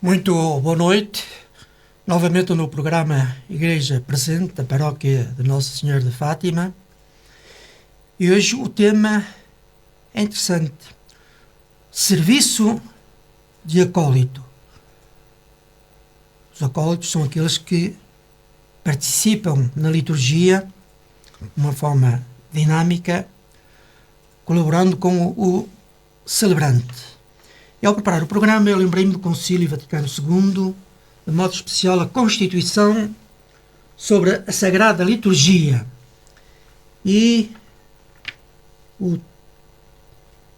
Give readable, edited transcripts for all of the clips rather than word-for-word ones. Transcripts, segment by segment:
Muito boa noite, novamente no programa Igreja Presente da Paróquia de Nossa Senhora de Fátima. E hoje o tema é interessante: serviço de acólito. Os acólitos são aqueles que participam na liturgia de uma forma dinâmica, colaborando com o celebrante. E ao preparar o programa, eu lembrei-me do Concílio Vaticano II, de modo especial a Constituição sobre a Sagrada Liturgia. E o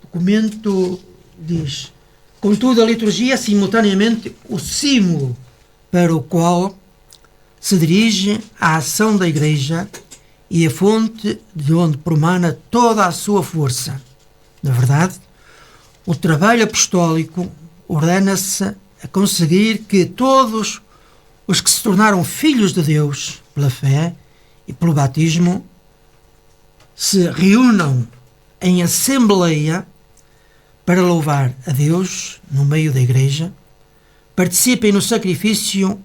documento diz: contudo, a liturgia é simultaneamente o símbolo para o qual se dirige a ação da Igreja e a fonte de onde promana toda a sua força. Na verdade, o trabalho apostólico ordena-se a conseguir que todos os que se tornaram filhos de Deus pela fé e pelo batismo se reúnam em assembleia para louvar a Deus no meio da Igreja, participem no sacrifício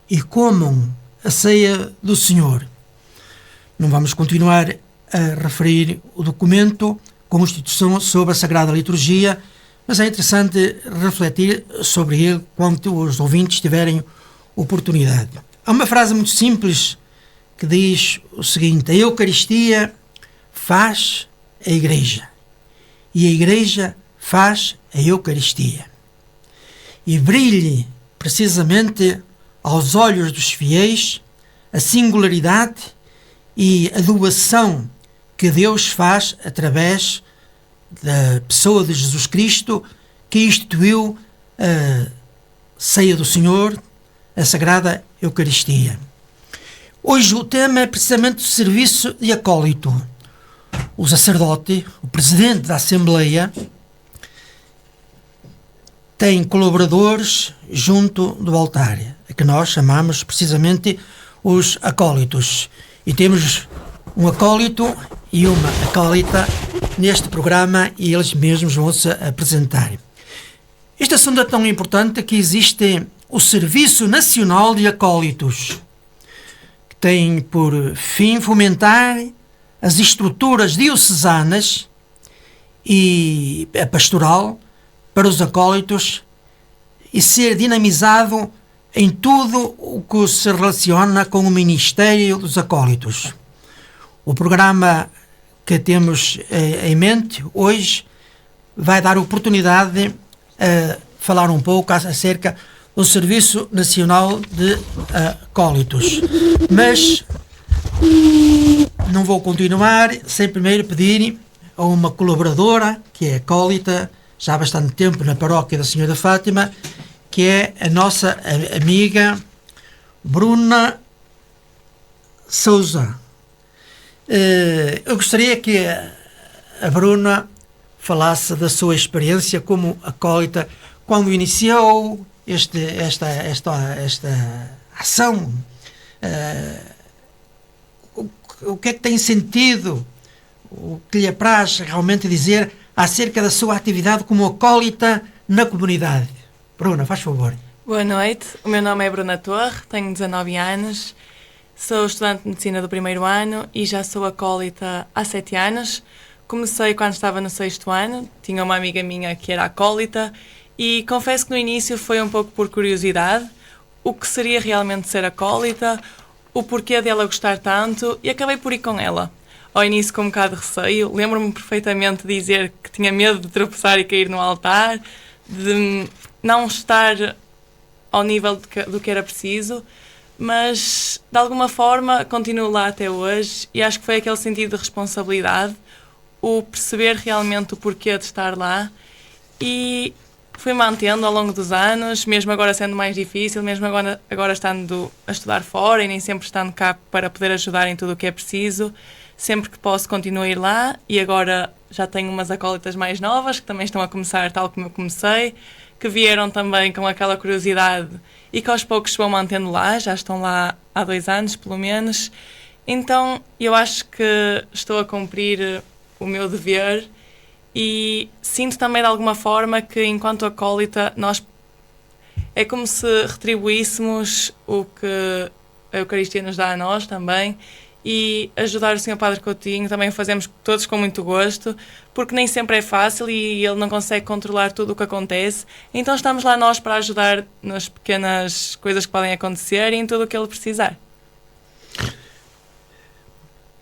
e comam a ceia do Senhor. Não vamos continuar a referir o documento Constituição sobre a Sagrada Liturgia, mas é interessante refletir sobre ele quando os ouvintes tiverem oportunidade. Há uma frase muito simples que diz o seguinte: a Eucaristia faz a Igreja e a Igreja faz a Eucaristia. E brilhe precisamente aos olhos dos fiéis a singularidade e a doação que Deus faz através da pessoa de Jesus Cristo, que instituiu a ceia do Senhor, a Sagrada Eucaristia. Hoje o tema é precisamente o serviço de acólito. O sacerdote, o presidente da Assembleia, tem colaboradores junto do altar, a que nós chamamos precisamente os acólitos. E temos um acólito e uma acólita neste programa e eles mesmos vão-se apresentar. Este assunto é tão importante que existe o Serviço Nacional de Acólitos, que tem por fim fomentar as estruturas diocesanas e a pastoral para os acólitos e ser dinamizado em tudo o que se relaciona com o Ministério dos Acólitos. O programa que temos em mente hoje vai dar oportunidade a falar um pouco acerca do Serviço Nacional de Acólitos. Mas não vou continuar sem primeiro pedir a uma colaboradora, que é acólita, já há bastante tempo na Paróquia da Senhora de Fátima, que é a nossa amiga Bruna Souza. Eu gostaria que a Bruna falasse da sua experiência como acólita quando iniciou esta ação. O que é que tem sentido, o que lhe apraz realmente dizer acerca da sua atividade como acólita na comunidade? Bruna, faz favor. Boa noite, o meu nome é Bruna Torre, tenho 19 anos. Sou estudante de Medicina do primeiro ano e já sou acólita há 7 anos. Comecei quando estava no 6º ano, tinha uma amiga minha que era acólita e confesso que no início foi um pouco por curiosidade, o que seria realmente ser acólita, o porquê dela gostar tanto e acabei por ir com ela. Ao início com um bocado de receio, lembro-me perfeitamente de dizer que tinha medo de tropeçar e cair no altar, de não estar ao nível do que era preciso, mas de alguma forma continuo lá até hoje e acho que foi aquele sentido de responsabilidade, o perceber realmente o porquê de estar lá e fui mantendo ao longo dos anos, mesmo agora sendo mais difícil, mesmo agora estando a estudar fora e nem sempre estando cá para poder ajudar em tudo o que é preciso, sempre que posso continuo a ir lá e agora já tenho umas acólitas mais novas que também estão a começar tal como eu comecei, que vieram também com aquela curiosidade e que aos poucos se vão mantendo lá, já estão lá há 2 anos pelo menos. Então eu acho que estou a cumprir o meu dever e sinto também de alguma forma que enquanto acólita nós é como se retribuíssemos o que a Eucaristia nos dá a nós também, e ajudar o Sr. Padre Coutinho também o fazemos todos com muito gosto, porque nem sempre é fácil e ele não consegue controlar tudo o que acontece, então estamos lá nós para ajudar nas pequenas coisas que podem acontecer e em tudo o que ele precisar.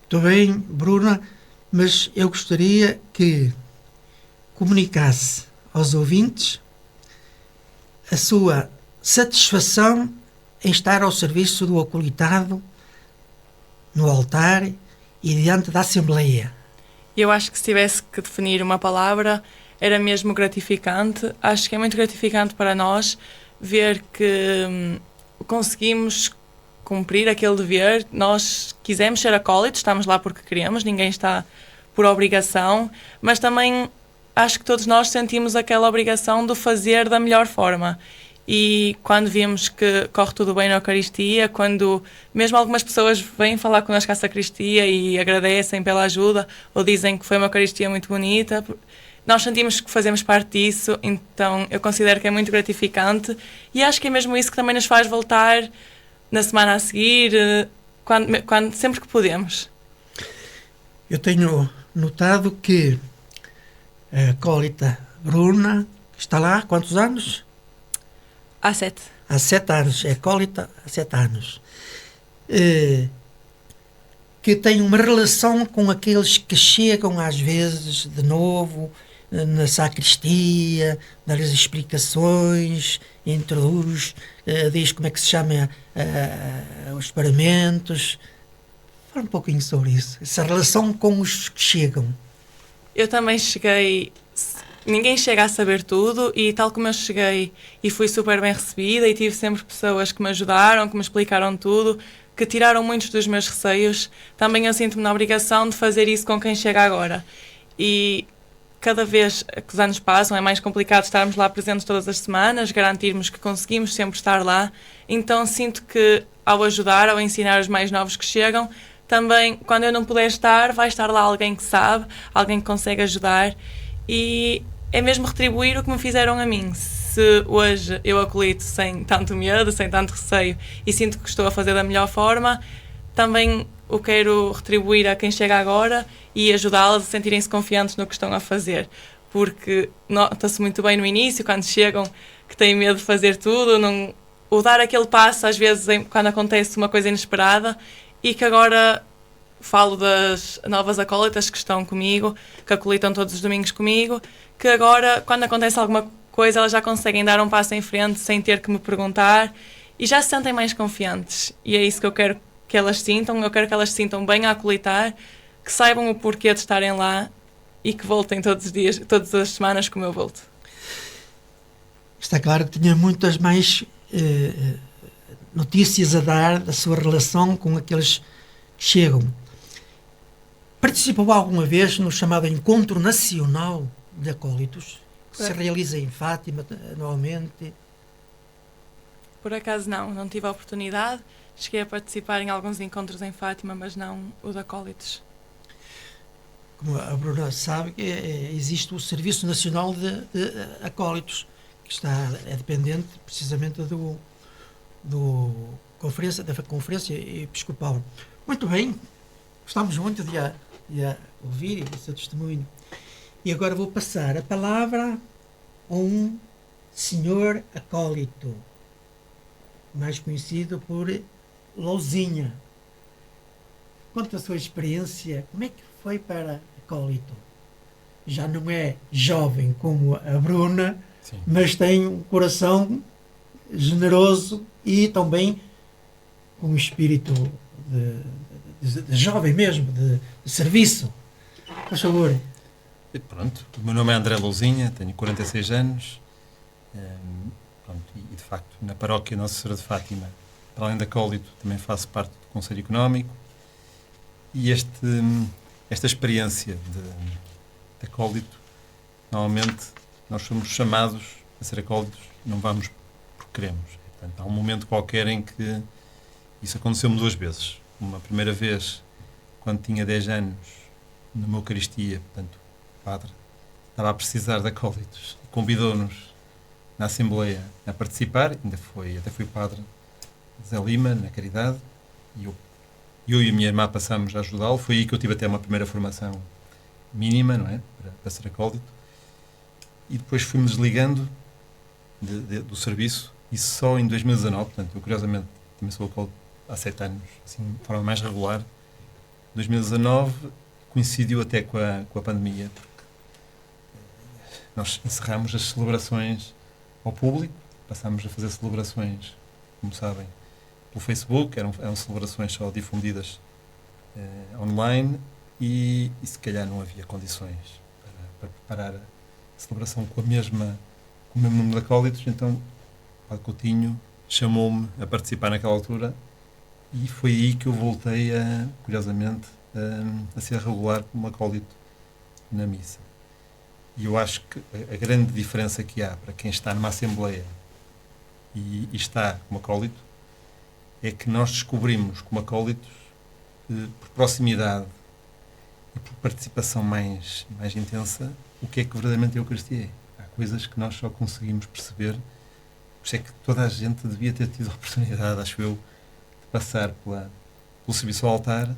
Muito bem, Bruna, mas eu gostaria que comunicasse aos ouvintes a sua satisfação em estar ao serviço do acolitado no altar e diante da Assembleia. Eu acho que se tivesse que definir uma palavra, era mesmo gratificante. Acho que é muito gratificante para nós ver que conseguimos cumprir aquele dever. Nós quisemos ser acólitos, estamos lá porque queremos, ninguém está por obrigação, mas também acho que todos nós sentimos aquela obrigação de o fazer da melhor forma. E quando vimos que corre tudo bem na Eucaristia, quando mesmo algumas pessoas vêm falar connosco à sacristia e agradecem pela ajuda ou dizem que foi uma Eucaristia muito bonita, nós sentimos que fazemos parte disso, então eu considero que é muito gratificante e acho que é mesmo isso que também nos faz voltar na semana a seguir, sempre que podemos. Eu tenho notado que a acólita Bruna está lá há quantos anos? Há 7. Há 7 anos, é acólita há 7 anos. Que tem uma relação com aqueles que chegam às vezes de novo na sacristia, dá-lhes explicações, introduz, diz como é que se chama os paramentos. Fala um pouquinho sobre isso, essa relação com os que chegam. Eu também cheguei... Ninguém chega a saber tudo e tal como eu cheguei e fui super bem recebida e tive sempre pessoas que me ajudaram, que me explicaram tudo, que tiraram muitos dos meus receios, também eu sinto-me na obrigação de fazer isso com quem chega agora. E cada vez que os anos passam é mais complicado estarmos lá presentes todas as semanas, garantirmos que conseguimos sempre estar lá, então sinto que ao ajudar, ao ensinar os mais novos que chegam, também quando eu não puder estar, vai estar lá alguém que sabe, alguém que consegue ajudar e é mesmo retribuir o que me fizeram a mim. Se hoje eu acolito sem tanto medo, sem tanto receio e sinto que estou a fazer da melhor forma, também o quero retribuir a quem chega agora e ajudá-las a sentirem-se confiantes no que estão a fazer. Porque nota-se muito bem no início, quando chegam, que têm medo de fazer tudo, ou dar aquele passo, às vezes, quando acontece uma coisa inesperada, e que agora... Falo das novas acólitas que estão comigo, que acolitam todos os domingos comigo, que agora, quando acontece alguma coisa, elas já conseguem dar um passo em frente sem ter que me perguntar e já se sentem mais confiantes. E é isso que eu quero que elas sintam. Eu quero que elas se sintam bem a acolitar, que saibam o porquê de estarem lá e que voltem todos os dias, todas as semanas como eu volto. Está claro que tinha muitas mais notícias a dar da sua relação com aqueles que chegam. Participou alguma vez no chamado Encontro Nacional de Acólitos, que se realiza em Fátima anualmente? Por acaso não tive a oportunidade. Cheguei a participar em alguns encontros em Fátima, mas não o de acólitos. Como a Bruna sabe, existe o Serviço Nacional de Acólitos, que é dependente precisamente da Conferência Episcopal. Muito bem, gostamos muito de a ouvir o seu testemunho. E agora vou passar a palavra a um senhor acólito, mais conhecido por Lousinha. Conta a sua experiência, como é que foi para acólito? Já não é jovem como a Bruna, sim, mas tem um coração generoso e também com um espírito de jovem mesmo, de serviço. Por favor. Pronto, o meu nome é André Lousinha, tenho 46 anos e de facto na paróquia Nossa Senhora de Fátima, para além de acólito, também faço parte do Conselho Económico e esta experiência de acólito, normalmente nós somos chamados a ser acólitos, não vamos porque queremos. Portanto, há um momento qualquer em que isso aconteceu-me 2 vezes. Uma primeira vez, quando tinha 10 anos, numa Eucaristia, portanto, o padre estava a precisar de acólitos e convidou-nos na Assembleia a participar, até fui padre de Zé Lima, na Caridade, e eu e a minha irmã passámos a ajudá-lo. Foi aí que eu tive até uma primeira formação mínima, não é? Para ser acólito. E depois fui-me desligando do serviço, e só em 2019, portanto, eu curiosamente também sou acólito há 7 anos, assim, de forma mais regular. 2019 coincidiu até com a pandemia, porque nós encerramos as celebrações ao público, passámos a fazer celebrações, como sabem, pelo Facebook, eram celebrações só difundidas online, e se calhar não havia condições para preparar a celebração com o mesmo número de acólitos. Então o Padre Coutinho chamou-me a participar naquela altura, e foi aí que eu voltei, curiosamente, a ser regular como acólito na missa. E eu acho que a grande diferença que há para quem está numa Assembleia e está como acólito é que nós descobrimos como acólitos, por proximidade e por participação mais intensa, o que é que verdadeiramente a Eucaristia é. Há coisas que nós só conseguimos perceber. Por isso é que toda a gente devia ter tido a oportunidade, acho eu, de passar pelo serviço ao altar,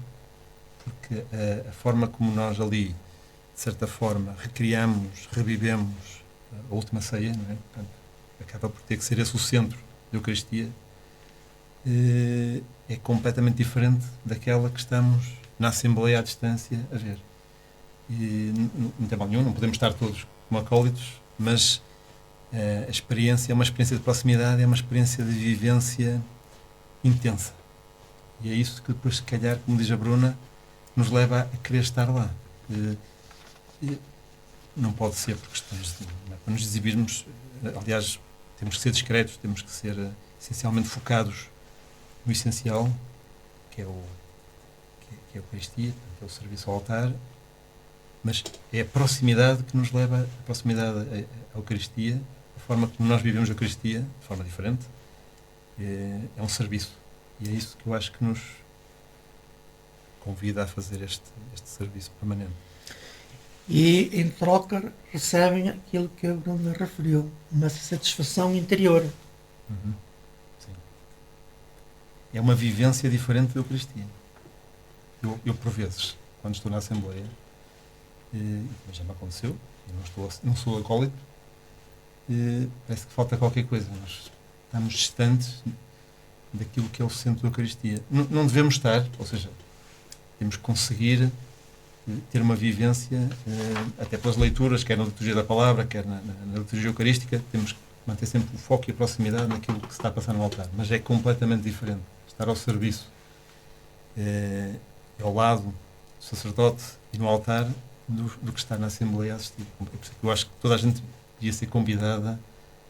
porque a forma como nós ali, de certa forma, recriamos, revivemos a última ceia, não é? Portanto, acaba por ter que ser esse o centro da Eucaristia, é completamente diferente daquela que estamos na Assembleia à distância a ver. E não tem mal nenhum, não podemos estar todos como acólitos, mas a experiência é uma experiência de proximidade, é uma experiência de vivência intensa. E é isso que depois, se calhar, como diz a Bruna, nos leva a querer estar lá. Não pode ser por questões para nos exibirmos. Aliás, temos que ser discretos, temos que ser essencialmente focados no essencial, que é a Eucaristia, que é o serviço ao altar, mas é a proximidade que nos leva, a proximidade à Eucaristia, a forma como nós vivemos a Eucaristia, de forma diferente, é um serviço. E é isso que eu acho que nos convida a fazer este serviço permanente. E, em troca, recebem aquilo que a Bruna referiu, uma satisfação interior. Uhum. Sim. É uma vivência diferente da Eucaristia. Eu, por vezes, quando estou na Assembleia, mas já me aconteceu, não sou acólito, parece que falta qualquer coisa. Nós estamos distantes daquilo que é o centro da Eucaristia. Não devemos estar, ou seja, temos que conseguir ter uma vivência, até pelas leituras, quer na liturgia da palavra, quer na liturgia eucarística, temos que manter sempre o foco e a proximidade naquilo que se está a passar no altar. Mas é completamente diferente estar ao serviço, ao lado do sacerdote e no altar, do que estar na Assembleia a assistir. Eu acho que toda a gente devia ser convidada,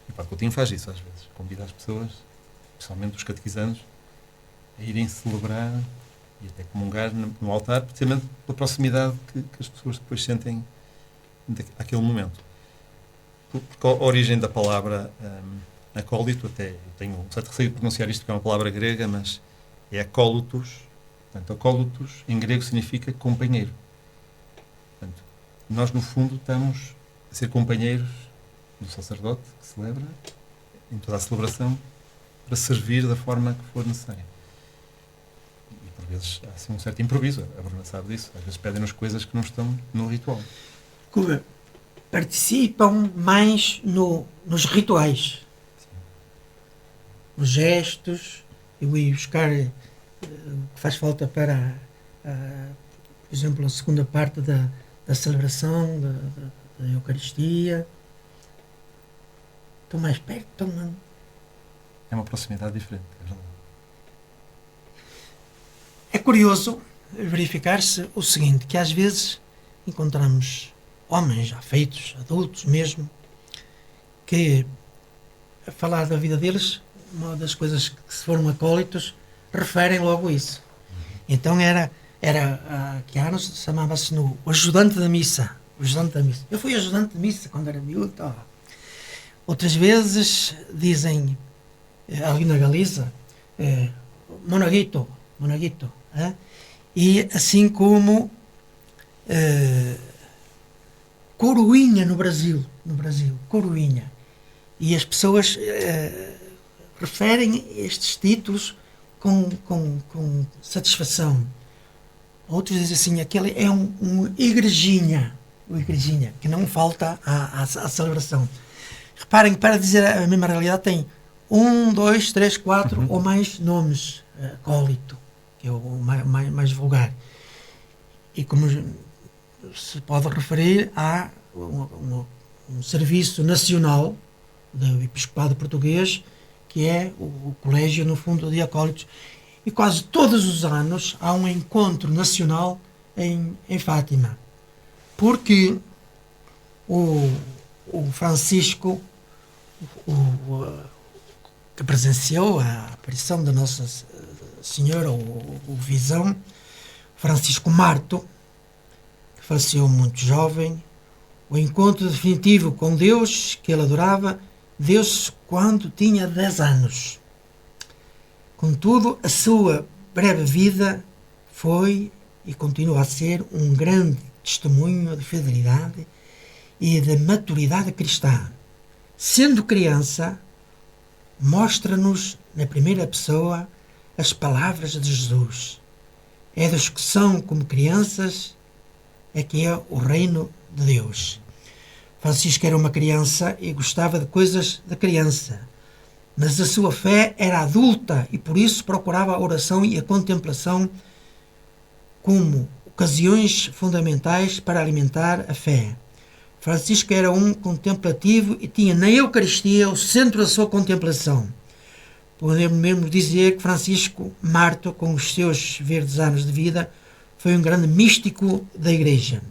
e o Padre Coutinho faz isso às vezes, convida as pessoas, especialmente os catequizandos, a irem celebrar e até comungar no altar, precisamente pela proximidade que as pessoas depois sentem naquele momento. Porque a origem da palavra acólito, até eu tenho um certo receio de pronunciar isto, porque é uma palavra grega, mas é acólitos. Portanto, acólitos em grego significa companheiro. Portanto, nós no fundo estamos a ser companheiros do sacerdote que celebra, em toda a celebração, para servir da forma que for necessária. E por vezes há assim um certo improviso, a Bruna sabe disso, às vezes pedem-nos coisas que não estão no ritual. Participam mais nos rituais. Sim. Os gestos, eu ia buscar o que faz falta para, por exemplo, a segunda parte da celebração da Eucaristia. Estão mais perto, É uma proximidade diferente, é verdade. É curioso verificar-se o seguinte, que às vezes encontramos homens já feitos, adultos mesmo, que a falar da vida deles, uma das coisas que se foram acólitos, referem logo isso. Então era que há anos chamava-se o ajudante da missa. O ajudante da missa. Eu fui ajudante de missa quando era miúdo. Outras vezes dizem, ali na Galiza, monaguito, e assim como coroinha no Brasil, coroinha. E as pessoas referem estes títulos com satisfação. Outros dizem assim, aquele é um igrejinha, que não falta à celebração. Reparem que para dizer a mesma realidade tem 1, 2, 3, 4 ou mais nomes, acólito, que é o mais vulgar. E como se pode referir, há um serviço nacional do Episcopado Português, que é o colégio, no fundo, de acólitos. E quase todos os anos há um encontro nacional em Fátima. Porque o Francisco, que presenciou a aparição da Nossa Senhora, o Visão, Francisco Marto, que faleceu muito jovem, o encontro definitivo com Deus, que ele adorava, deu-se quando tinha 10 anos. Contudo, a sua breve vida foi e continua a ser um grande testemunho de fidelidade e de maturidade cristã. Sendo criança, mostra-nos na primeira pessoa as palavras de Jesus. É dos que são como crianças é que é o reino de Deus. Francisco era uma criança e gostava de coisas da criança, mas a sua fé era adulta e por isso procurava a oração e a contemplação como ocasiões fundamentais para alimentar a fé. Francisco era um contemplativo e tinha na Eucaristia o centro da sua contemplação. Podemos mesmo dizer que Francisco Marto, com os seus verdes anos de vida, foi um grande místico da Igreja.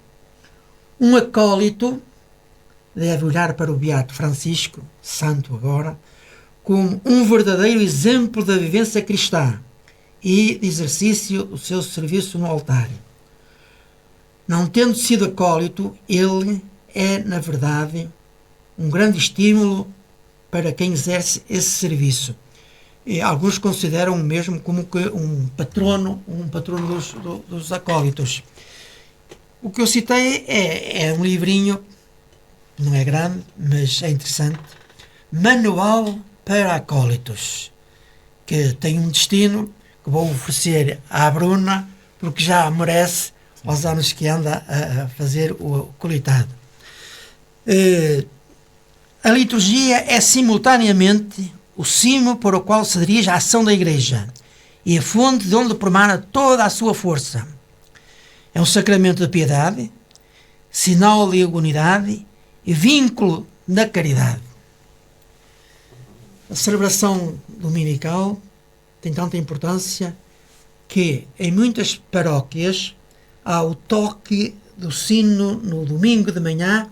Um acólito deve olhar para o Beato Francisco, santo agora, como um verdadeiro exemplo da vivência cristã e de exercício do seu serviço no altar. Não tendo sido acólito, ele é, na verdade, um grande estímulo para quem exerce esse serviço. E alguns consideram mesmo como que um patrono dos acólitos. O que eu citei é um livrinho, não é grande, mas é interessante, Manual para Acólitos, que tem um destino que vou oferecer à Bruna, porque já merece aos anos que anda a fazer o colitado. A liturgia é simultaneamente o cimo para o qual se dirige a ação da Igreja e a fonte de onde promana toda a sua força. É um sacramento da piedade, sinal de unidade e vínculo da caridade. A celebração dominical tem tanta importância que em muitas paróquias há o toque do sino no domingo de manhã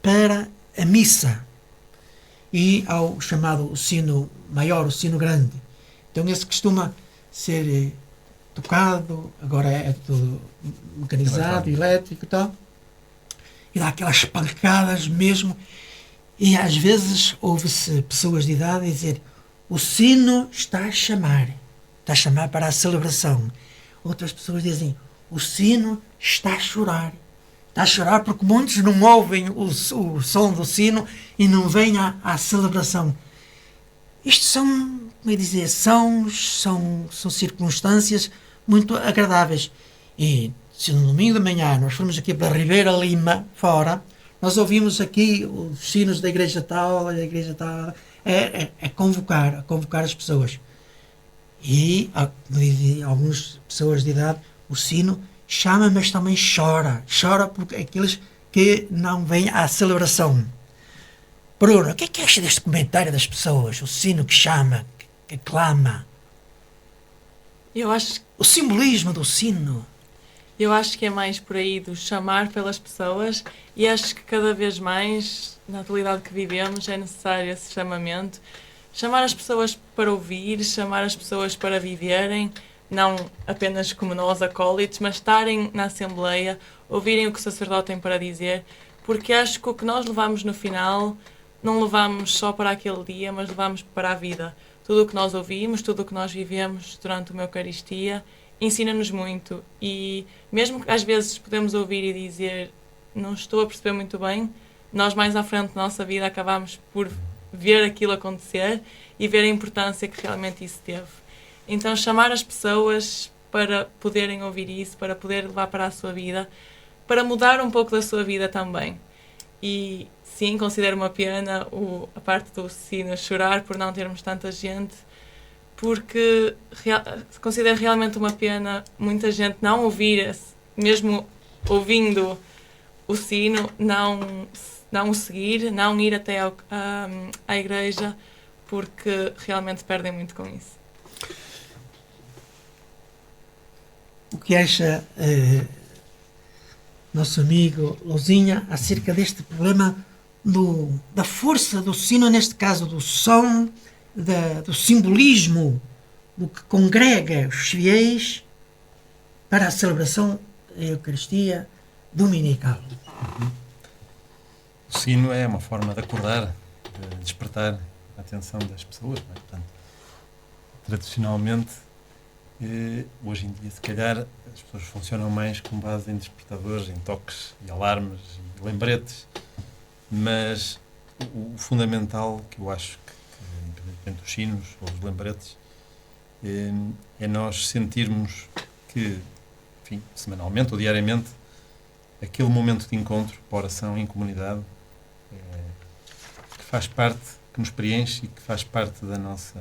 para a missa e ao chamado o sino maior, o sino grande. Então esse costuma ser tocado, agora é tudo mecanizado, elétrico e tal, e dá aquelas pancadas mesmo, e às vezes ouve-se pessoas de idade dizer: o sino está a chamar para a celebração. Outras pessoas dizem: o sino está a chorar porque muitos não ouvem o som do sino e não vêm à celebração. Isto são, como é dizer, são circunstâncias muito agradáveis. E se no domingo de manhã nós formos aqui para Ribeira Lima, fora, nós ouvimos aqui os sinos da igreja tal, é convocar as pessoas. E, como dizem algumas pessoas de idade, o sino chama, mas também chora porque aqueles que não vêm à celebração. Bruno, o que é que acha deste comentário das pessoas? O sino que chama, que clama. Eu acho o simbolismo do sino. Eu acho que é mais por aí do chamar pelas pessoas, e acho que cada vez mais, na atualidade que vivemos, é necessário esse chamamento. Chamar as pessoas para ouvir, chamar as pessoas para viverem, não apenas como nós, acólitos, mas estarem na Assembleia, ouvirem o que o sacerdote tem para dizer, porque acho que o que nós levamos no final, não levamos só para aquele dia, mas levamos para a vida. Tudo o que nós ouvimos, tudo o que nós vivemos durante uma Eucaristia, ensina-nos muito, e mesmo que às vezes podemos ouvir e dizer: não estou a perceber muito bem, nós mais à frente da nossa vida acabamos por ver aquilo acontecer e ver a importância que realmente isso teve. Então chamar as pessoas para poderem ouvir isso, para poder levar para a sua vida, para mudar um pouco da sua vida também. E sim, considero uma pena a parte do sino chorar por não termos tanta gente, porque considero realmente uma pena muita gente não ouvir, mesmo ouvindo o sino, não o seguir, não ir até à igreja, porque realmente perdem muito com isso. O que acha nosso amigo Lousinha acerca deste problema da força do sino, neste caso do som, do simbolismo, do que congrega os fiéis para a celebração da Eucaristia dominical? O sino é uma forma de acordar, de despertar a atenção das pessoas, não é? Portanto, tradicionalmente, hoje em dia, se calhar, as pessoas funcionam mais com base em despertadores, em toques e alarmes e lembretes, mas o fundamental, que eu acho que independentemente dos sinos ou dos lembretes, é nós sentirmos que, enfim, semanalmente ou diariamente, aquele momento de encontro, para oração em comunidade, que faz parte, que nos preenche e que faz parte da nossa...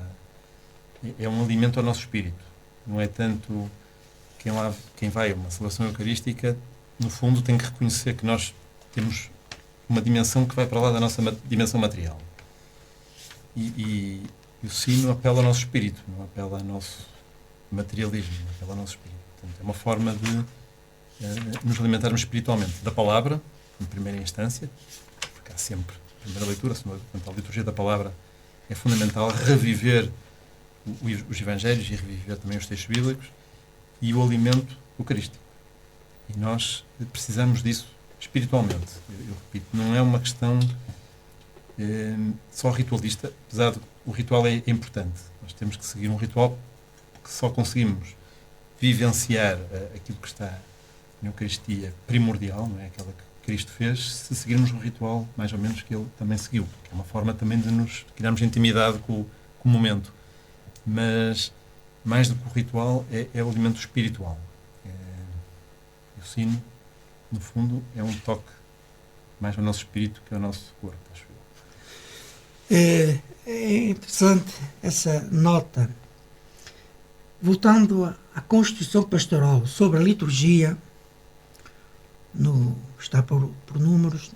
É um alimento ao nosso espírito. Não é tanto quem vai a uma celebração eucarística, no fundo, tem que reconhecer que nós temos uma dimensão que vai para lá da nossa dimensão material. E o sino apela ao nosso espírito, não apela ao nosso materialismo, apela ao nosso espírito. Portanto, é uma forma de nos alimentarmos espiritualmente da palavra, em primeira instância, porque há sempre, a primeira leitura, a liturgia da palavra é fundamental, reviver os evangelhos e reviver também os textos bíblicos, e o alimento eucarístico. E nós precisamos disso espiritualmente. Eu repito, não é uma questão só ritualista, apesar de o ritual é importante. Nós temos que seguir um ritual que só conseguimos vivenciar aquilo que está na Eucaristia primordial, não é? Aquela que Cristo fez, se seguirmos um ritual mais ou menos que ele também seguiu, que é uma forma também de nos criarmos intimidade com o momento. Mas mais do que o ritual é o alimento espiritual. O sino, no fundo, é um toque mais ao nosso espírito que ao nosso corpo, acho eu. É interessante essa nota. Voltando à Constituição Pastoral sobre a liturgia, está por números,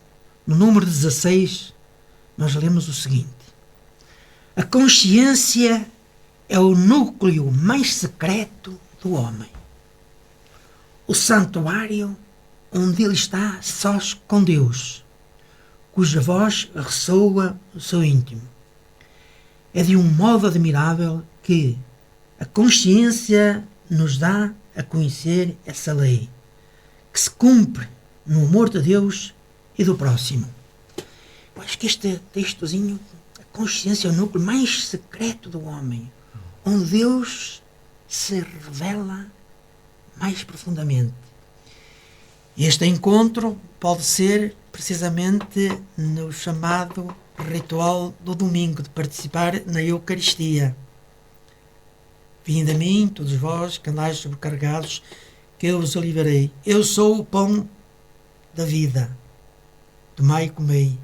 no número 16, nós lemos o seguinte: a consciência é o núcleo mais secreto do homem, o santuário onde ele está sós com Deus, cuja voz ressoa no seu íntimo. É de um modo admirável que a consciência nos dá a conhecer essa lei, que se cumpre no amor de Deus e do próximo. Eu acho que este textozinho, a consciência é o núcleo mais secreto do homem, onde Deus se revela mais profundamente. Este encontro pode ser precisamente no chamado ritual do domingo, de participar na Eucaristia. Vinde a mim, todos vós que andais sobrecarregados, que eu vos aliviarei. Eu sou o pão da vida. Tomai e comei,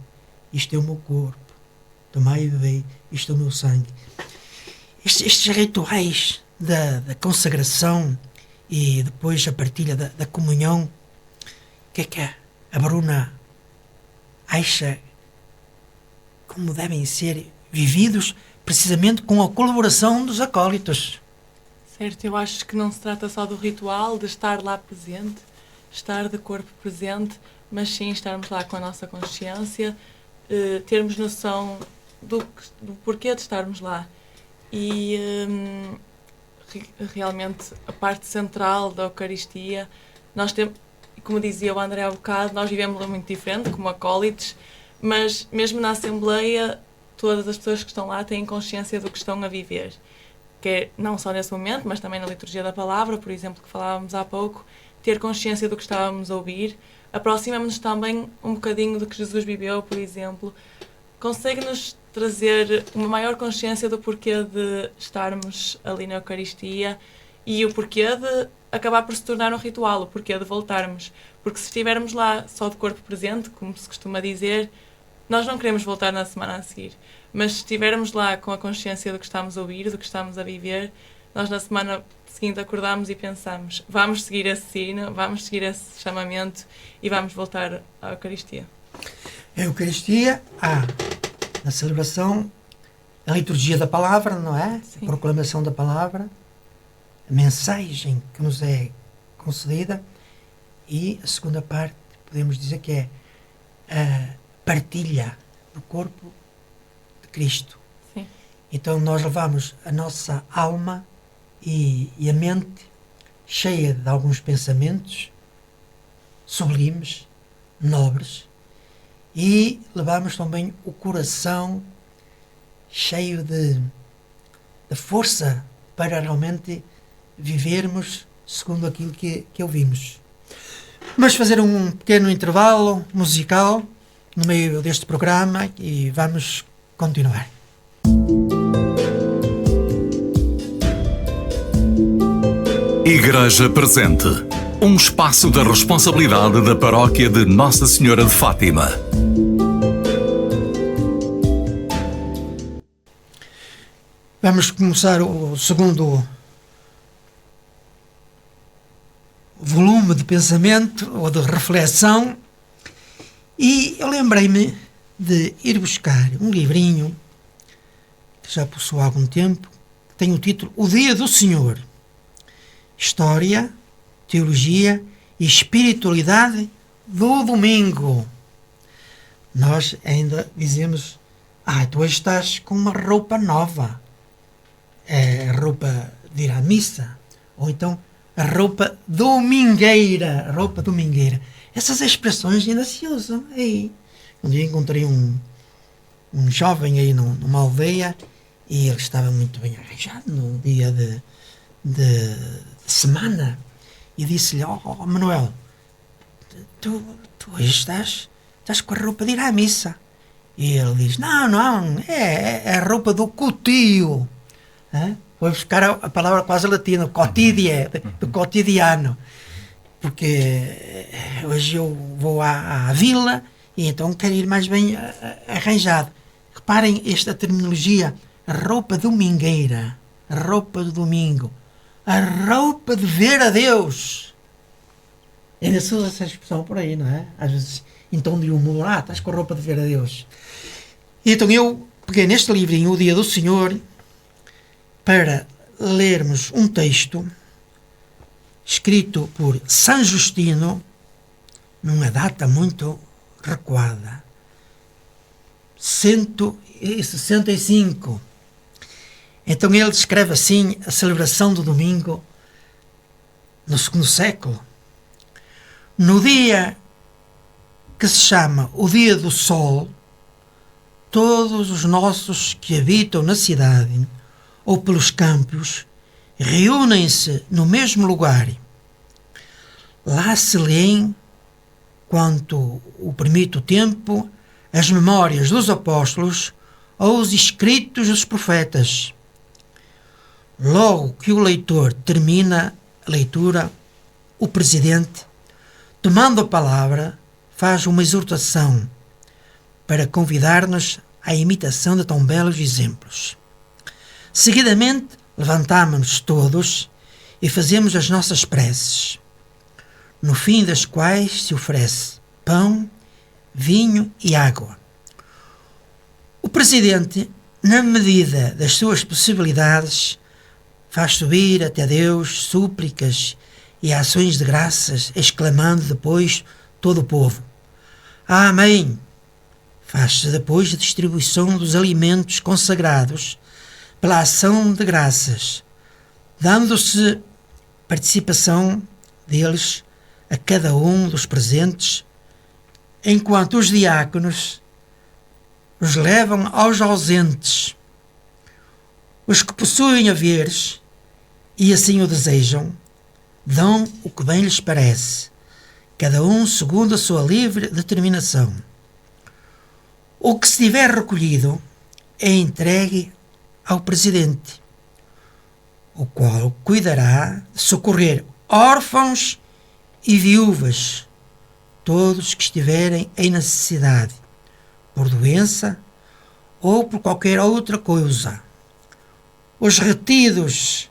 isto é o meu corpo. Tomai e bebei, isto é o meu sangue. Estes rituais da consagração e depois a partilha da comunhão, o que é que a Bruna acha como devem ser vividos precisamente com a colaboração dos acólitos? Certo, eu acho que não se trata só do ritual, de estar lá presente, estar de corpo presente, mas sim estarmos lá com a nossa consciência, termos noção do porquê de estarmos lá. E realmente a parte central da Eucaristia, nós temos, como dizia o André há bocado, nós vivemos muito diferente, como acólitos, mas mesmo na Assembleia, todas as pessoas que estão lá têm consciência do que estão a viver. Que é, não só nesse momento, mas também na liturgia da palavra, por exemplo, que falávamos há pouco, ter consciência do que estávamos a ouvir. Aproximamos-nos também um bocadinho do que Jesus viveu, por exemplo. Consegue-nos trazer uma maior consciência do porquê de estarmos ali na Eucaristia e o porquê de acabar por se tornar um ritual, o porquê de voltarmos. Porque se estivermos lá só de corpo presente, como se costuma dizer, nós não queremos voltar na semana a seguir. Mas se estivermos lá com a consciência do que estamos a ouvir, do que estamos a viver, nós na semana seguinte acordamos e pensamos, vamos seguir esse sino, vamos seguir esse chamamento e vamos voltar à Eucaristia. A Eucaristia há na celebração a liturgia da palavra, não é? Sim. A proclamação da palavra, a mensagem que nos é concedida, e a segunda parte, podemos dizer que é a partilha do corpo de Cristo. Sim. Então nós levamos a nossa alma e a mente cheia de alguns pensamentos sublimes, nobres, e levamos também o coração cheio de força para realmente vivermos segundo aquilo que ouvimos. Vamos fazer um pequeno intervalo musical no meio deste programa e vamos continuar. Igreja Presente, um espaço da responsabilidade da Paróquia de Nossa Senhora de Fátima. Vamos começar o segundo volume de pensamento ou de reflexão, e eu lembrei-me de ir buscar um livrinho que já possuo há algum tempo, que tem o título O Dia do Senhor. História, Teologia e Espiritualidade do Domingo. Nós ainda dizemos, tu hoje estás com uma roupa nova. É a roupa de ir à missa. Ou então, a roupa domingueira. A roupa domingueira. Essas expressões ainda se usam aí. Um dia encontrei um jovem aí numa aldeia e ele estava muito bem arranjado no dia de semana, e disse-lhe, Manuel, tu hoje estás com a roupa de ir à missa. E ele diz, não, é a roupa do cotio. Vou buscar a palavra quase latina, cotidia, do cotidiano, porque hoje eu vou à vila e então quero ir mais bem arranjado. Reparem esta terminologia, a roupa domingueira, a roupa do domingo, a roupa de ver a Deus. Ainda se usa essa expressão por aí, não é? Às vezes, em tom de humor, estás com a roupa de ver a Deus. E então eu peguei neste livrinho, O Dia do Senhor, para lermos um texto escrito por São Justino, numa data muito recuada, 165. Então ele descreve assim a celebração do domingo no segundo século. No dia que se chama o Dia do Sol, todos os nossos que habitam na cidade ou pelos campos reúnem-se no mesmo lugar. Lá se leem, quanto o permite o tempo, as memórias dos apóstolos ou os escritos dos profetas. Logo que o leitor termina a leitura, o presidente, tomando a palavra, faz uma exortação para convidar-nos à imitação de tão belos exemplos. Seguidamente, levantamo-nos todos e fazemos as nossas preces, no fim das quais se oferece pão, vinho e água. O presidente, na medida das suas possibilidades, faz subir até Deus súplicas e ações de graças, exclamando depois todo o povo: Amém! Faz-se depois a distribuição dos alimentos consagrados pela ação de graças, dando-se participação deles a cada um dos presentes, enquanto os diáconos os levam aos ausentes. Os que possuem haveres e assim o desejam, dão o que bem lhes parece, cada um segundo a sua livre determinação. O que se tiver recolhido é entregue ao Presidente, o qual cuidará de socorrer órfãos e viúvas, todos que estiverem em necessidade, por doença ou por qualquer outra coisa. Os retidos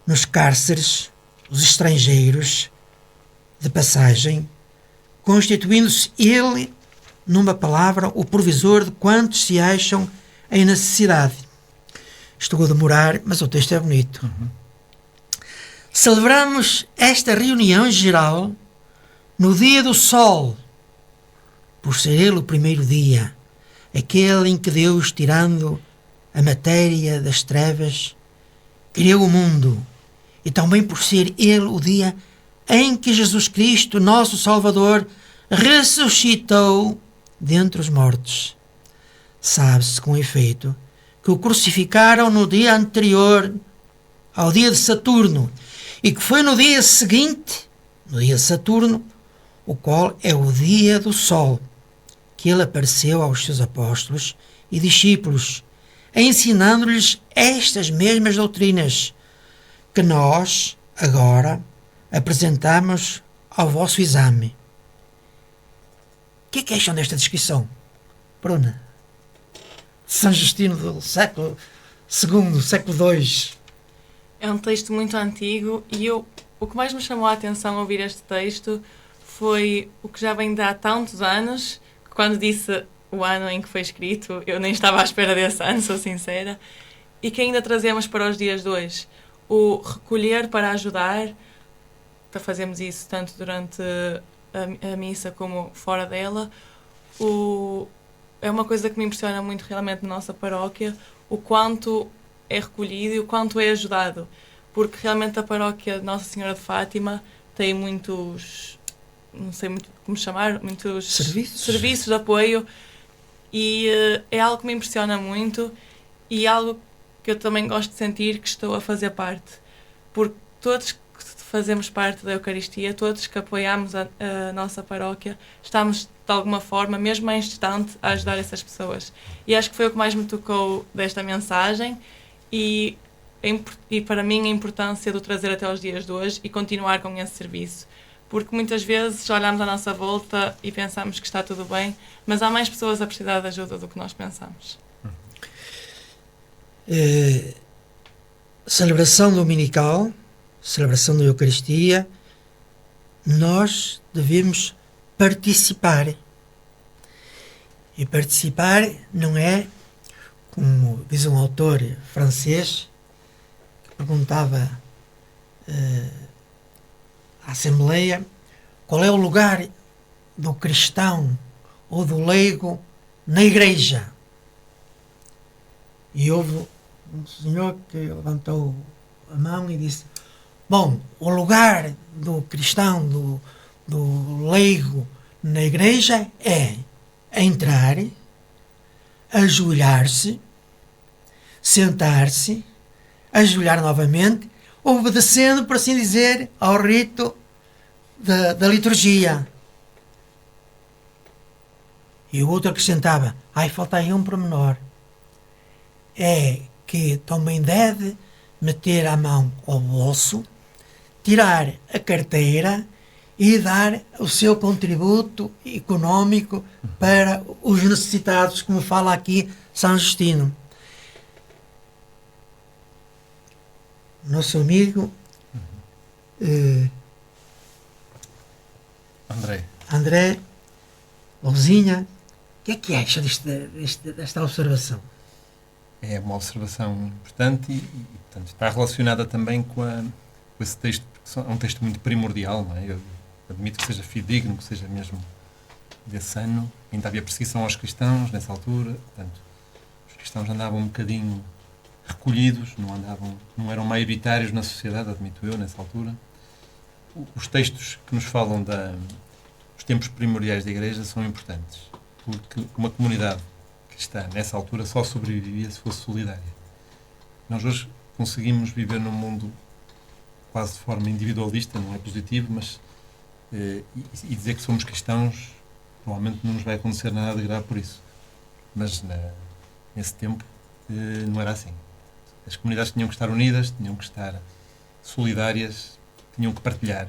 nos cárceres, os estrangeiros de passagem, constituindo-se ele, numa palavra, o provisor de quantos se acham em necessidade. Estou a demorar, mas o texto é bonito. Celebramos esta reunião geral no dia do sol, por ser ele o primeiro dia, aquele em que Deus, tirando a matéria das trevas, criou o mundo, e também por ser ele o dia em que Jesus Cristo, nosso Salvador, ressuscitou dentre os mortos. Sabe-se com efeito que o crucificaram no dia anterior ao dia de Saturno, e que foi no dia seguinte, no dia de Saturno, o qual é o dia do sol, que ele apareceu aos seus apóstolos e discípulos, ensinando-lhes estas mesmas doutrinas que nós, agora, apresentamos ao vosso exame. O que é que acham desta descrição, Bruna? São Justino do século II, século II. É um texto muito antigo e o que mais me chamou a atenção ao ouvir este texto foi o que já vem de há tantos anos, que quando disse o ano em que foi escrito, eu nem estava à espera desse ano, sou sincera, e que ainda trazemos para os dias de hoje. O recolher para ajudar, fazemos isso tanto durante a missa como fora dela. É uma coisa que me impressiona muito realmente na nossa paróquia, o quanto é recolhido e o quanto é ajudado, porque realmente a paróquia de Nossa Senhora de Fátima tem muitos, não sei muito como chamar, muitos serviços de apoio, e é algo que me impressiona muito e algo que eu também gosto de sentir que estou a fazer parte, porque todos que fazemos parte da Eucaristia, todos que apoiamos a nossa paróquia, estamos de alguma forma, mesmo em instante, a ajudar essas pessoas. E acho que foi o que mais me tocou desta mensagem e para mim a importância de o trazer até os dias de hoje e continuar com esse serviço. Porque muitas vezes olhamos à nossa volta e pensamos que está tudo bem, mas há mais pessoas a precisar de ajuda do que nós pensamos. Celebração dominical, celebração da Eucaristia, nós devemos participar. E participar não é, como diz um autor francês, que perguntava à Assembleia qual é o lugar do cristão ou do leigo na Igreja. E houve um senhor que levantou a mão e disse: bom, o lugar do cristão, do leigo na Igreja é entrar, ajoelhar-se, sentar-se, ajoelhar novamente, obedecendo, por assim dizer, ao rito da liturgia. E o outro acrescentava: falta aí um pormenor. É que também deve meter a mão ao bolso, tirar a carteira e dar o seu contributo económico para os necessitados, como fala aqui São Justino. Nosso amigo André Lousinha, o que é que acha desta observação? É uma observação importante e portanto, está relacionada também com esse texto, porque é um texto muito primordial, não é? Eu admito que seja fidedigno, que seja mesmo desse ano. Ainda havia perseguição aos cristãos nessa altura, portanto, os cristãos andavam um bocadinho recolhidos, não eram maioritários na sociedade, admito eu, nessa altura. Os textos que nos falam dos tempos primordiais da Igreja são importantes, porque uma comunidade cristã nessa altura só sobrevivia se fosse solidária. Nós hoje conseguimos viver num mundo quase de forma individualista, não é positivo, mas e dizer que somos cristãos provavelmente não nos vai acontecer nada de grave por isso. Mas nesse tempo, não era assim. As comunidades tinham que estar unidas, tinham que estar solidárias, tinham que partilhar.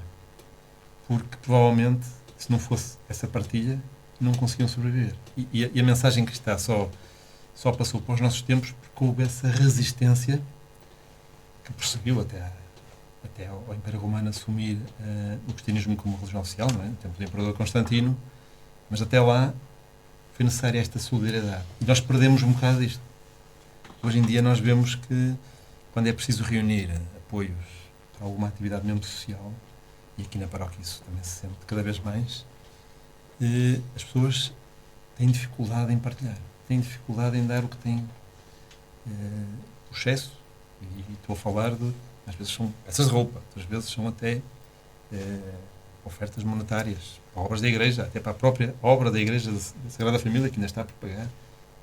Porque, provavelmente, se não fosse essa partilha, não conseguiam sobreviver. E a mensagem que está só passou para os nossos tempos porque houve essa resistência que prosseguiu até ao Império Romano assumir o cristianismo como religião oficial, não é? No tempo do Imperador Constantino, mas até lá foi necessária esta solidariedade. E nós perdemos um bocado disto. Hoje em dia nós vemos que quando é preciso reunir apoios para alguma atividade mesmo social, e aqui na paróquia isso também se sente cada vez mais, as pessoas têm dificuldade em partilhar, têm dificuldade em dar o que têm, o excesso, e estou a falar de, às vezes são peças de roupa, outras vezes são até ofertas monetárias, obras da Igreja, até para a própria obra da Igreja da Sagrada Família, que ainda está por pagar.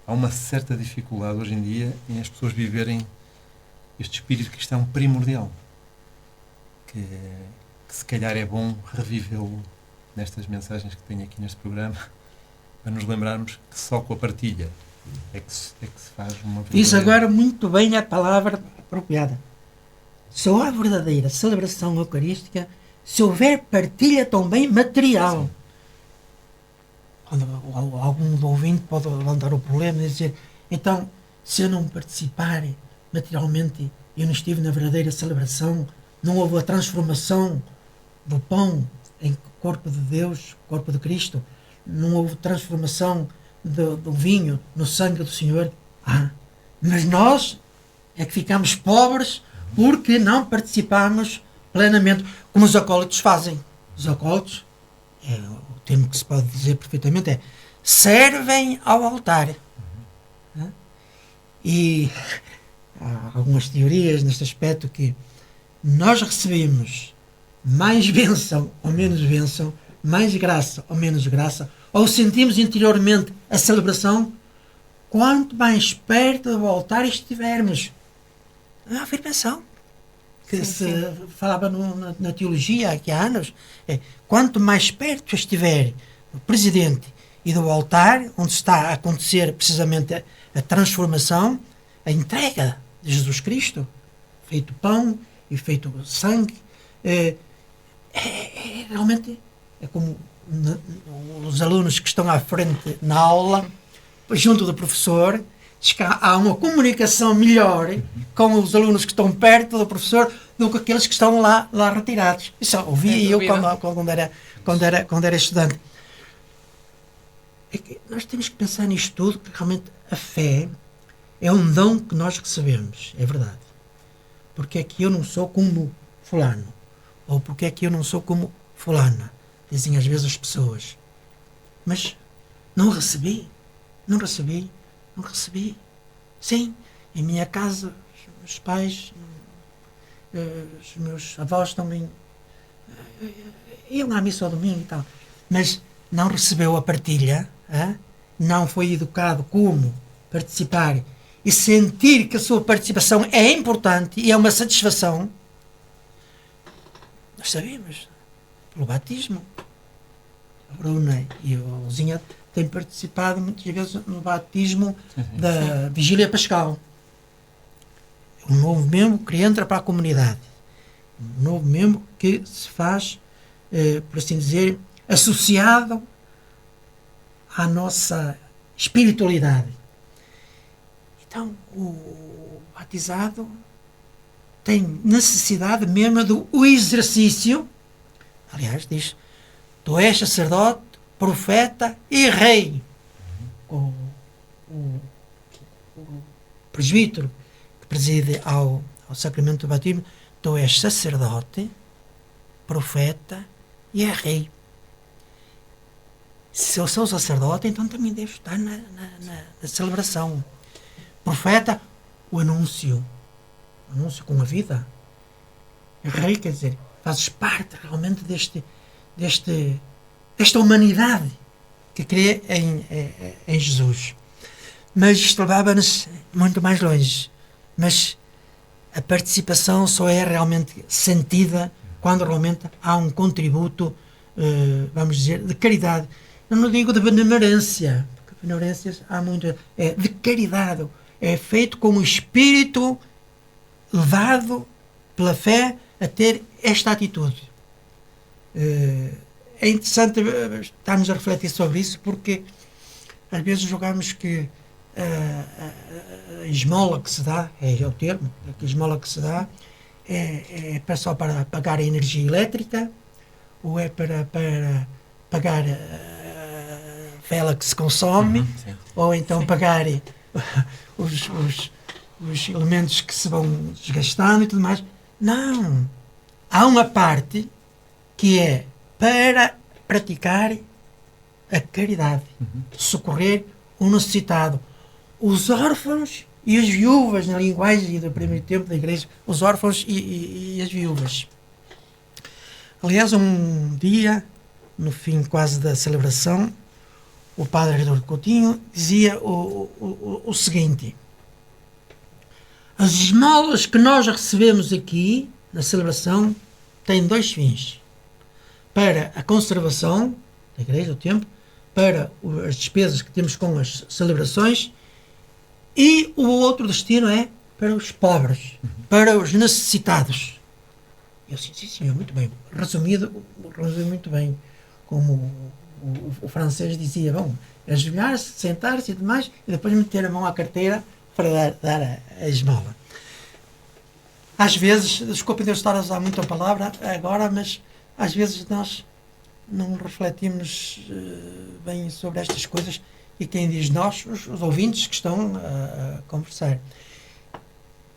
Há uma certa dificuldade hoje em dia em as pessoas viverem este espírito cristão primordial, que se calhar é bom revivê-lo nestas mensagens que tenho aqui neste programa, para nos lembrarmos que só com a partilha é que se faz uma verdadeira... Diz agora muito bem a palavra apropriada. Só há verdadeira celebração eucarística se houver partilha também material. Sim. Algum ouvinte pode levantar o problema e dizer, então, se eu não participar materialmente, eu não estive na verdadeira celebração, não houve a transformação do pão em corpo de Deus, corpo de Cristo, não houve transformação do vinho no sangue do Senhor. Mas nós é que ficamos pobres porque não participamos plenamente, como os acólitos fazem. Os acólitos, o termo que se pode dizer perfeitamente é, servem ao altar. E há algumas teorias neste aspecto que nós recebemos mais bênção ou menos bênção, mais graça ou menos graça, ou sentimos interiormente a celebração, quanto mais perto do altar estivermos. É uma afirmação que se falava na teologia aqui há anos. Quanto mais perto estiver o presidente e do altar, onde está a acontecer precisamente a transformação, a entrega de Jesus Cristo, feito pão e feito sangue, realmente é como os alunos que estão à frente na aula, junto do professor, há uma comunicação melhor com os alunos que estão perto do professor do que aqueles que estão lá retirados. Isso ouvia eu quando era estudante. É que nós temos que pensar nisto tudo, que realmente a fé é um dom que nós recebemos, é verdade. Porque é que eu não sou como fulano? Ou porque é que eu não sou como fulana? Dizem às vezes as pessoas. Mas não recebi. Sim, em minha casa, os meus pais, os meus avós também iam à missa ao domingo e tal. Mas não recebeu a partilha, não foi educado como participar e sentir que a sua participação é importante e é uma satisfação. Nós sabemos, pelo batismo. A Bruna e a Luzinha têm participado muitas vezes no batismo da Vigília Pascal. Um novo membro que entra para a comunidade. Um novo membro que se faz, por assim dizer, associado à nossa espiritualidade. Então, o batizado tem necessidade mesmo do exercício. Aliás, diz, tu és sacerdote, profeta e rei. O presbítero que preside ao sacramento do batismo, tu és sacerdote, profeta e é rei. Se eu sou sacerdote, então também devo estar na celebração. Profeta, o anúncio com a vida. Rei, quer dizer, fazes parte realmente desta humanidade que crê em Jesus. Mas isto levava-nos muito mais longe. Mas a participação só é realmente sentida quando realmente há um contributo, vamos dizer, de caridade. Eu não digo de benemerência, porque benevolências, há muito, é de caridade, é feito com o espírito levado pela fé a ter esta atitude. É interessante estarmos a refletir sobre isso, porque às vezes julgamos que a esmola que se dá, é o termo, a esmola que se dá, é só para pagar a energia elétrica, ou é para pagar a vela que se consome, ou então pagar os elementos que se vão desgastando e tudo mais. Não! Há uma parte que é para praticar a caridade, socorrer o necessitado, os órfãos e as viúvas, na linguagem do primeiro tempo da igreja, os órfãos e as viúvas. Aliás, um dia, no fim quase da celebração, o padre Eduardo Coutinho dizia o seguinte: as esmolas que nós recebemos aqui na celebração têm dois fins: para a conservação da igreja, do templo, para as despesas que temos com as celebrações, e o outro destino é para os pobres, para os necessitados. Eu sim, senhor, muito bem. Resumido muito bem. Como o francês dizia, bom, ajoelhar-se, sentar-se e demais, e depois meter a mão à carteira para dar a esmola. Às vezes, desculpe Deus estar a usar muito a palavra agora, mas às vezes nós não refletimos bem sobre estas coisas, e quem diz nós, os ouvintes que estão a conversar.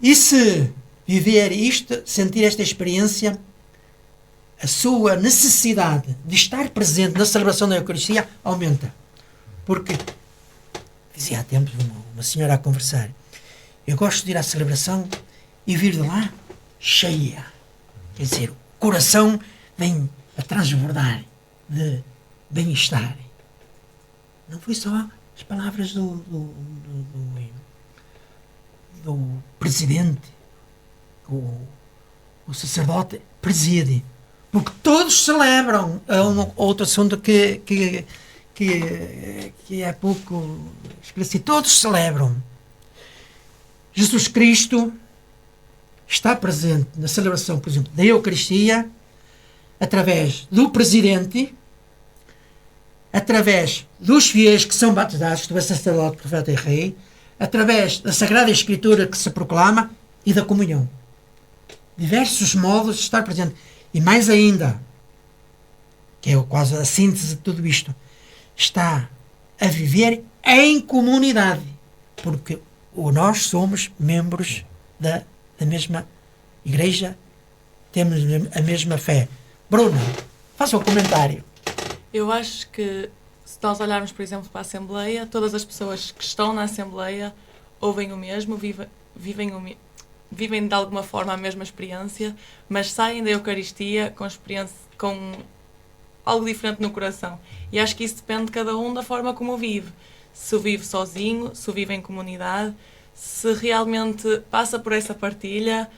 E se viver isto, sentir esta experiência, a sua necessidade de estar presente na celebração da Eucaristia aumenta. Porque, dizia há tempos uma senhora a conversar, eu gosto de ir à celebração e vir de lá cheia. Quer dizer, o coração vem a transbordar de bem-estar. Não foi só as palavras do presidente, o sacerdote preside, porque todos celebram. É outro assunto que é pouco esclarecido. Todos celebram. Jesus Cristo está presente na celebração, por exemplo, da Eucaristia, através do presidente, através dos fiéis que são batizados, do sacerdote, profeta e rei, através da Sagrada Escritura que se proclama e da comunhão. Diversos modos de estar presente. E mais ainda, que é quase a síntese de tudo isto, está a viver em comunidade, porque nós somos membros da mesma igreja, temos a mesma fé. Bruno, faça um comentário. Eu acho que, se nós olharmos, por exemplo, para a Assembleia, todas as pessoas que estão na Assembleia ouvem o mesmo, vivem de alguma forma a mesma experiência, mas saem da Eucaristia com algo diferente no coração. E acho que isso depende de cada um da forma como vive. Se o vive sozinho, se o vive em comunidade, se realmente passa por essa partilha,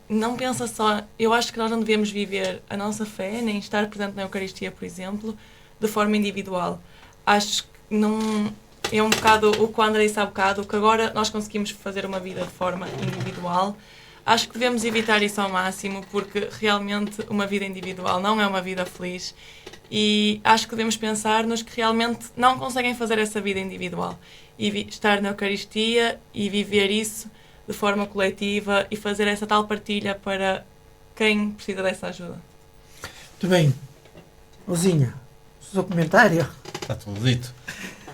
não pensa só. Eu acho que nós não devemos viver a nossa fé, nem estar presente na Eucaristia, por exemplo, de forma individual. Acho que não é um bocado o que o André disse há bocado, que agora nós conseguimos fazer uma vida de forma individual. Acho que devemos evitar isso ao máximo, porque realmente uma vida individual não é uma vida feliz, e acho que devemos pensar nos que realmente não conseguem fazer essa vida individual e estar na Eucaristia e viver isso de forma coletiva e fazer essa tal partilha para quem precisa dessa ajuda. Muito bem. Luzinha, o seu comentário? Está tudo dito.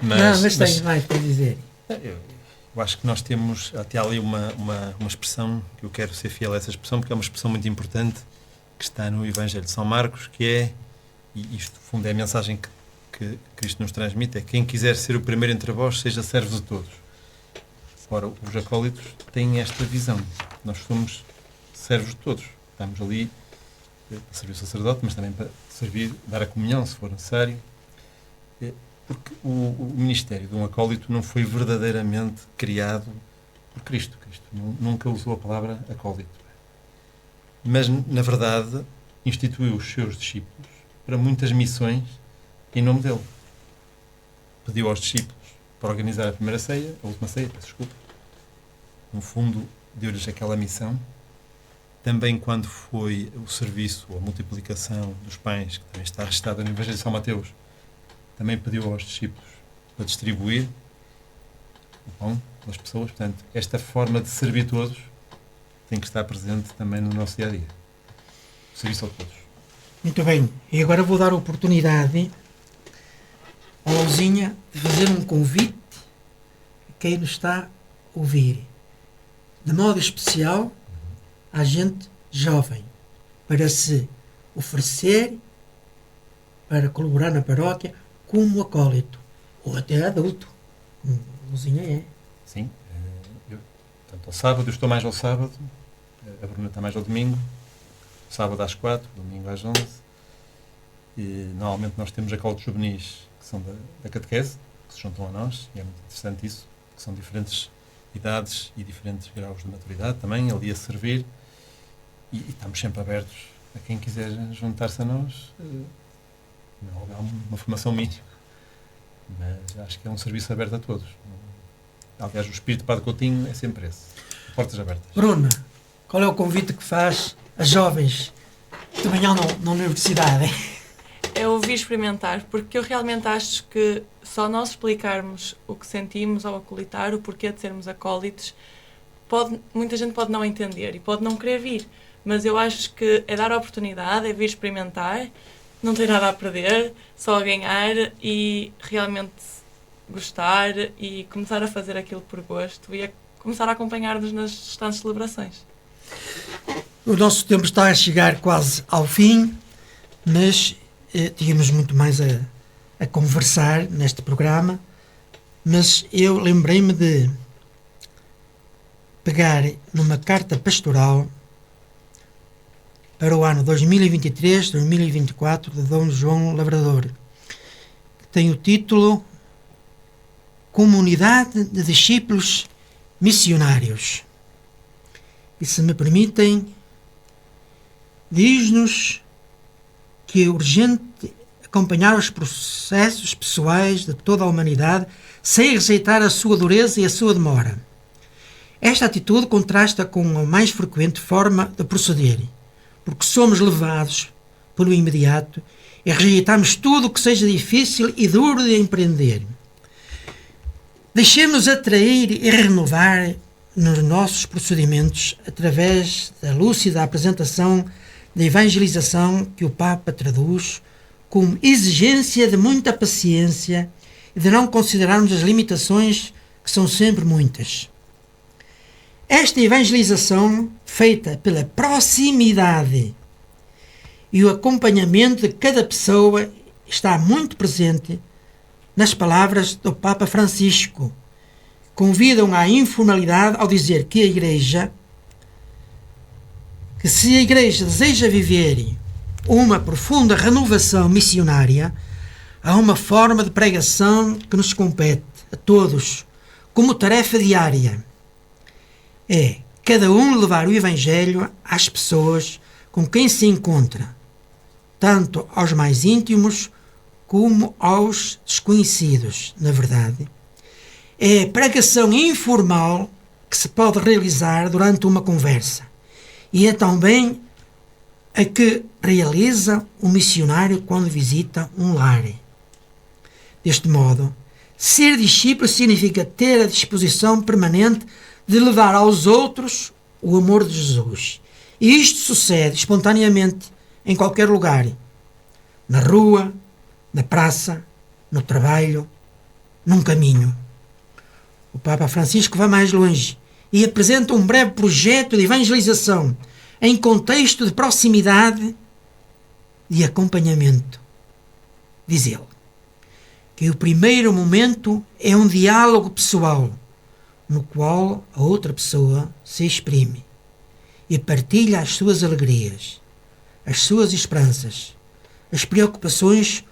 Mas tenho mais para dizer. Eu acho que nós temos até ali uma expressão, que eu quero ser fiel a essa expressão, porque é uma expressão muito importante, que está no Evangelho de São Marcos, que é, e isto, no fundo, é a mensagem que Cristo nos transmite, é: quem quiser ser o primeiro entre vós, seja servo de todos. Ora, os acólitos têm esta visão. Nós somos servos de todos. Estamos ali para servir o sacerdote, mas também para servir, dar a comunhão, se for necessário. Porque o ministério de um acólito não foi verdadeiramente criado por Cristo. Cristo nunca usou a palavra acólito. Mas, na verdade, instituiu os seus discípulos para muitas missões em nome dele. pediu aos discípulos para organizar a primeira ceia, a última ceia, peço desculpa. No fundo, deu-lhes aquela missão. Também quando foi o serviço, a multiplicação dos pães, que também está registado no Evangelho de São Mateus, também pediu aos discípulos para distribuir o pão pelas pessoas. Portanto, esta forma de servir todos tem que estar presente também no nosso dia-a-dia. O serviço a todos. Muito bem. E agora vou dar a oportunidade à Luzinha de fazer um convite a quem nos está a ouvir. De modo especial à gente jovem, para se oferecer para colaborar na paróquia como acólito, ou até adulto, como a Luzinha é. Sim. Portanto, ao sábado, eu estou mais ao sábado, a Bruna está mais ao domingo, sábado às 4, domingo às 11. E, normalmente nós temos acólitos juvenis que são da catequese, que se juntam a nós, e é muito interessante isso, que são diferentes idades e diferentes graus de maturidade também, ali a servir, e estamos sempre abertos a quem quiser juntar-se a nós. Não há uma formação mínima, mas acho que é um serviço aberto a todos. Aliás, o espírito de Padre Coutinho é sempre esse, portas abertas. Bruna, qual é o convite que faz a jovens de manhã na universidade? É ouvir experimentar, porque eu realmente acho que só nós explicarmos o que sentimos ao acolitar, o porquê de sermos acólitos, muita gente pode não entender e pode não querer vir, mas eu acho que é dar a oportunidade, é vir experimentar, não tem nada a perder, só a ganhar e realmente gostar e começar a fazer aquilo por gosto e a começar a acompanhar-nos nas restantes celebrações. O nosso tempo está a chegar quase ao fim, mas tínhamos muito mais a conversar neste programa, mas eu lembrei-me de pegar numa carta pastoral para o ano 2023-2024 de Dom João Lavrador, que tem o título Comunidade de Discípulos Missionários. E se me permitem, diz-nos que é urgente acompanhar os processos pessoais de toda a humanidade sem rejeitar a sua dureza e a sua demora. Esta atitude contrasta com a mais frequente forma de proceder, porque somos levados pelo imediato e rejeitamos tudo o que seja difícil e duro de empreender. Deixemos-nos atrair e renovar nos nossos procedimentos através da lúcida apresentação da evangelização que o Papa traduz como exigência de muita paciência e de não considerarmos as limitações, que são sempre muitas. Esta evangelização, feita pela proximidade e o acompanhamento de cada pessoa, está muito presente nas palavras do Papa Francisco, que convidam à informalidade ao dizer que se a Igreja deseja viver uma profunda renovação missionária, há uma forma de pregação que nos compete a todos como tarefa diária. É cada um levar o Evangelho às pessoas com quem se encontra, tanto aos mais íntimos como aos desconhecidos. Na verdade, é a pregação informal que se pode realizar durante uma conversa, e é também a que realiza o missionário quando visita um lar. Deste modo, ser discípulo significa ter a disposição permanente de levar aos outros o amor de Jesus. E isto sucede espontaneamente em qualquer lugar. Na rua, na praça, no trabalho, num caminho. O Papa Francisco vai mais longe e apresenta um breve projeto de evangelização em contexto de proximidade e acompanhamento. Diz ele que o primeiro momento é um diálogo pessoal, no qual a outra pessoa se exprime e partilha as suas alegrias, as suas esperanças, as preocupações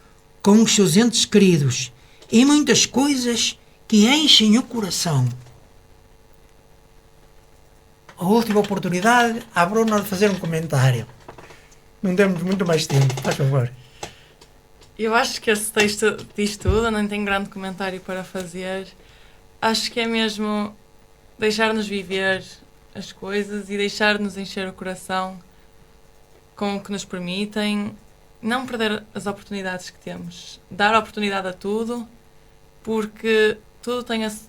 com os seus entes queridos e muitas coisas que enchem o coração. A última oportunidade à Bruna de fazer um comentário. Não temos muito mais tempo, faz favor. Eu acho que esse texto diz tudo, não tenho grande comentário para fazer. Acho que é mesmo deixar-nos viver as coisas e deixar-nos encher o coração com o que nos permitem, não perder as oportunidades que temos, dar oportunidade a tudo, porque tudo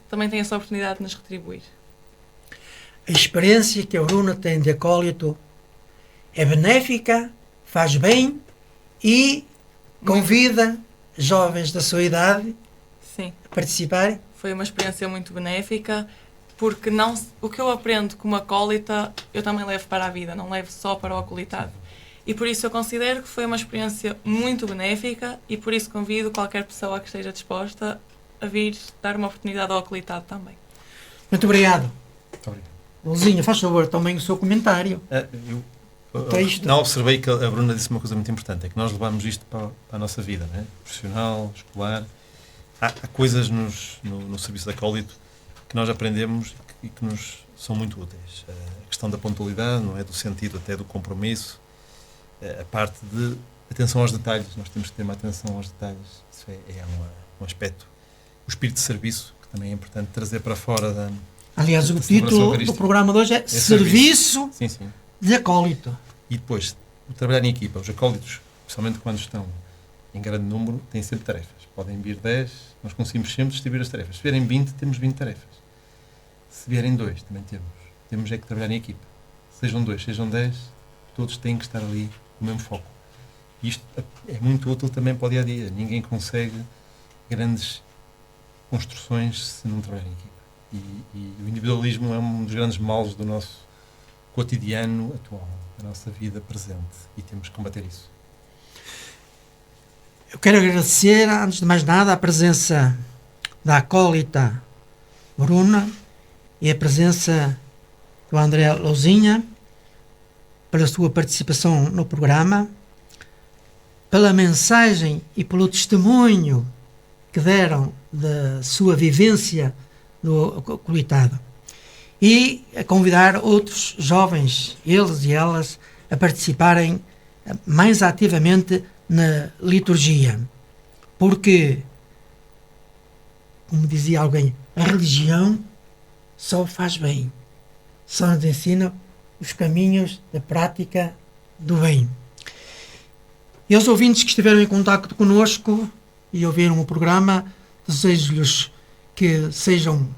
também tem essa oportunidade de nos retribuir. A experiência que a Bruna tem de acólito é benéfica, faz bem e convida jovens da sua idade Sim. a participarem. Foi uma experiência muito benéfica, porque o que eu aprendo como acólita, eu também levo para a vida, não levo só para o acolitado. E por isso eu considero que foi uma experiência muito benéfica e por isso convido qualquer pessoa que esteja disposta a vir dar uma oportunidade ao acolitado também. Muito obrigado. Muito obrigado. Luzinha, faz favor, também o seu comentário. Não observei que a Bruna disse uma coisa muito importante, é que nós levamos isto para a nossa vida, né? Profissional, escolar. Há coisas no serviço de acólito que nós aprendemos e que nos são muito úteis. A questão da pontualidade, não é? Do sentido até do compromisso, a parte de atenção aos detalhes, nós temos que ter uma atenção aos detalhes, isso é um aspecto. O espírito de serviço, que também é importante trazer para fora da... Aliás, o título do programa de hoje é Serviço sim, sim. de Acólito. E depois, o trabalhar em equipa, os acólitos, especialmente quando estão em grande número, têm sempre tarefas. Podem vir 10, nós conseguimos sempre distribuir as tarefas. Se vierem 20, temos 20 tarefas. Se vierem 2, também temos. Temos é que trabalhar em equipa. Sejam 2, sejam 10, todos têm que estar ali com o mesmo foco. E isto é muito útil também para o dia-a-dia. Ninguém consegue grandes construções se não trabalhar em equipa. E o individualismo é um dos grandes males do nosso cotidiano atual, da nossa vida presente. E temos que combater isso. Eu quero agradecer, antes de mais nada, a presença da acólita Bruna e a presença do André Lousinha, pela sua participação no programa, pela mensagem e pelo testemunho que deram da sua vivência no acolitado. E a convidar outros jovens, eles e elas, a participarem mais ativamente na liturgia. Porque, como dizia alguém, a religião só faz bem. Só nos ensina os caminhos da prática do bem. E aos ouvintes que estiveram em contacto conosco e ouviram o programa, desejo-lhes que sejam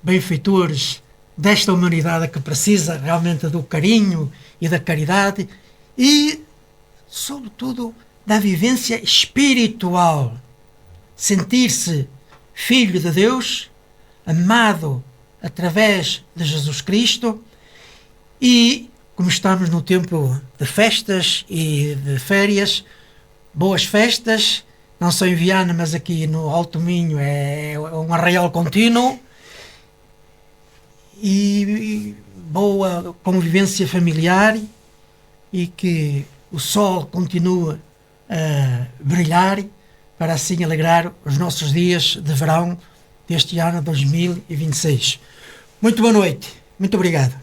benfeitores desta humanidade que precisa realmente do carinho e da caridade e, sobretudo, da vivência espiritual. Sentir-se filho de Deus, amado através de Jesus Cristo e, como estamos no tempo de festas e de férias, boas festas, não só em Viana, mas aqui no Alto Minho é um arraial contínuo e boa convivência familiar e que o sol continue a brilhar para assim alegrar os nossos dias de verão deste ano 2026. Muito boa noite. Muito obrigado.